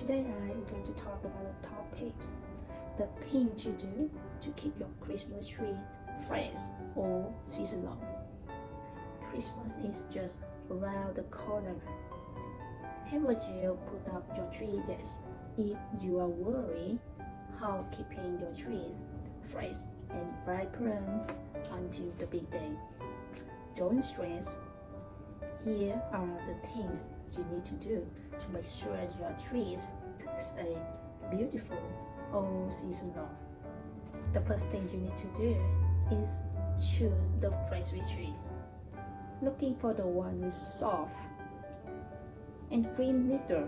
Today I'm going to talk about the topic, the thing to do to keep your Christmas tree fresh all season long. Christmas is just around the corner. Haven't you put up your tree yet? If you are worried how keeping your trees fresh and vibrant until the big day, don't stress. Here are the things you need to do to make sure your trees stay beautiful all season long. The first thing you need to do is choose the freshest tree. Looking for the one with soft and green needle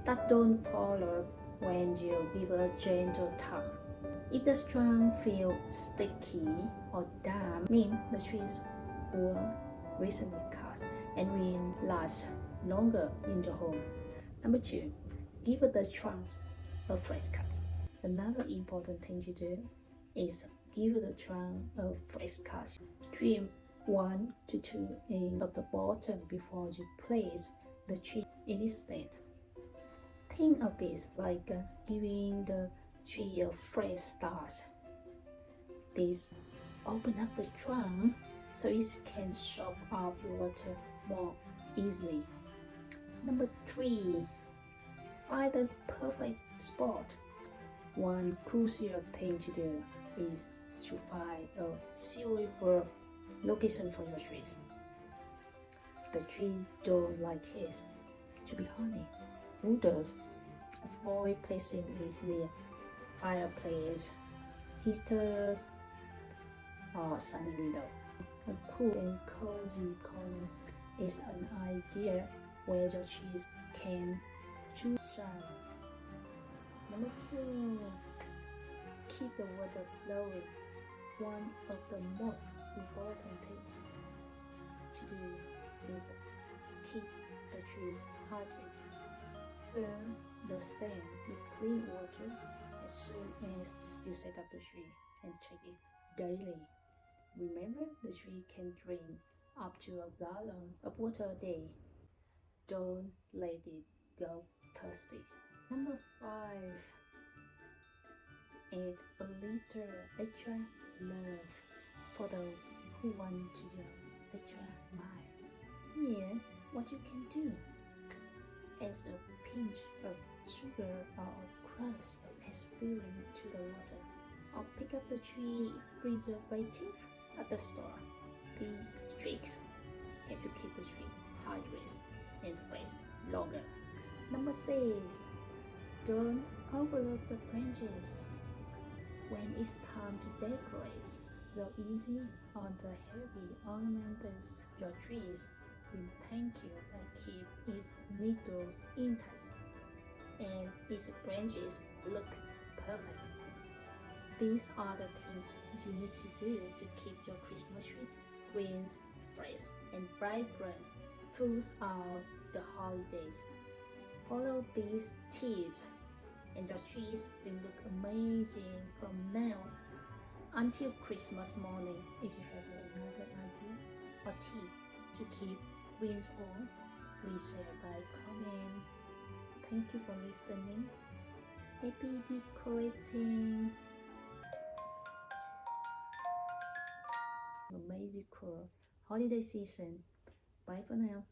that don't fall off when you give a gentle tug. If the strand feels sticky or damp, means the trees were recently cut and will last longer in the home. Number 2, give the trunk a fresh cut. Another important thing to do is give the trunk a fresh cut. Trim 1 to 2 inches of the bottom before you place the tree in its stand. Think of it like giving the tree a fresh start. This open up the trunk so it can soak up water more easily. Number 3, find the perfect spot. One crucial thing to do is to find a suitable location for your trees. The tree don't like it to be honey. Who does? Avoid placing it near fireplace, heaters, or sunny window. A cool and cozy corner is an idea where your trees can choose shine. Number 4, keep the water flowing. One of the most important things to do is keep the trees hydrated. Fill the stand with clean water as soon as you set up the tree and check it daily. Remember, the tree can drink up to a gallon of water a day. Don't let it go thirsty. Number 5, add a little extra love for those who want to go extra mile. Here, what you can do: add a pinch of sugar or a crust of aspirin to the water, or pick up the tree preservative at the store. These tricks help you keep the tree hydrated and fresh longer. Number 6, don't overload the branches. When it's time to decorate, go easy on the heavy ornamentals. Your trees will thank you and keep its needles intact and its branches look perfect. These are the things you need to do to keep your Christmas tree green, fresh, and vibrant throughout the holidays. Follow these tips and your trees will look amazing from now until Christmas morning. If you have another idea or tip to keep greens warm, please share by comment. Thank you for listening. Happy decorating! Amazing cool holiday season. Bye for now.